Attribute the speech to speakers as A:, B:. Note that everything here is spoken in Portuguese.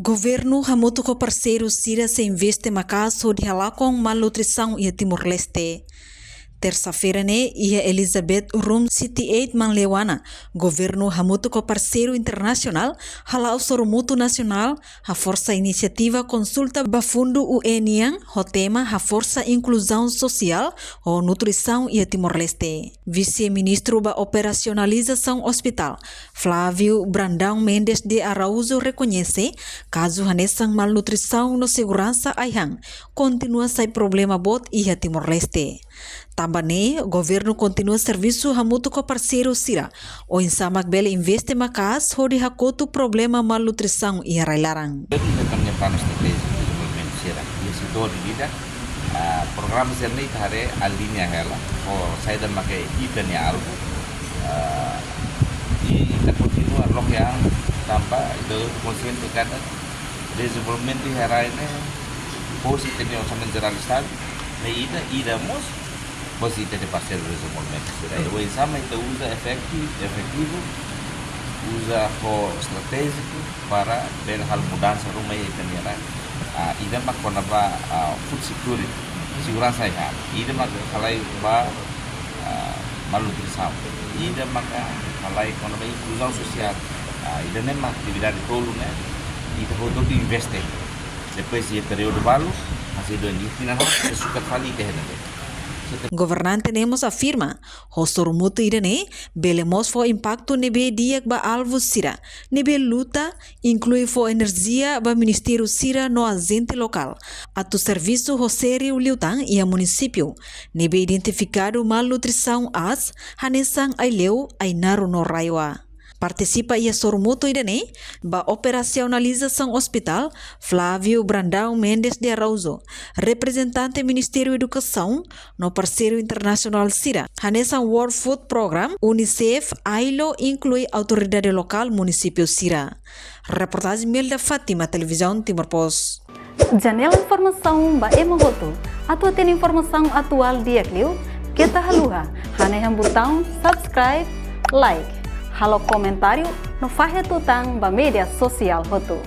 A: Governo hamutu com parceiro Sira se investe macaso de com malnutrição e Timor-Leste. Terça-feira, ia Elizabeth Rum City 8 Manlewana, governo hamutu com parceiro internacional, halau sorumutu nacional, a força iniciativa consulta bafundo UNIAN, o tema a força inclusão social ou nutrição e Timor-Leste. Vice-ministro ba operacionalização hospital, Flávio Brandão Mendes de Araújo reconhece, caso hanesang malnutrição no segurança aihan, continua sai problema bot e Timor-Leste. Também, o governo continua serviço hamutu com parceiro Sira. O insamak bele investe macas, hodi hakotu problema malnutrição e arailarang.
B: Kami plano strategi desenvolvimento Sira. Di situ di program Sira ini hari alinea hela. Saya dan pakai ida ni algo. Kita continua log yang tanpa itu konsisten kan desenvolvimento di hari ini positif yang sama generalisado. Na ida mos positif de parceiro de desenvolvimento. O exame usa efetivo, usa estratégico para ver hal mudança rumah yang terjadi. Ida mak konaba food security, segurança ya. Ida mak kalai ba malnutrição. Ida mak kalai konaba inclusão social. Ida nem mak atividade tolo né. Ida hodok investe. Depois de período balu, masih dua ini final suka kali kehendak.
A: Governante Nemos afirma, Hosorumutu irene, belemos fo impacto nebe diak ba alvo Sira, nebe luta, inclui fo energia ba Ministério Sira no agente local, atu serviço Roseri Liutang e a município, nebe identificado malnutrição as, hanesang aileu, ainaru no raiwa. Participa ia sormuto irene, ba operacionalização hospital, Flávio Brandão Mendes de Araújo, representante Ministério Educação, no parceiro internacional Sira. Hanesan World Food Program, Unicef, AILO, inclui autoridade local, município Sira. Reportagem Melda Fátima, Televisão Timor Post.
C: Janela informação ba emohoto, atau tem informação atual dia kliu, kita haluha, hanehan botão subscribe, like. Halo komentário no Fahia Tutang ba media sosial hotu.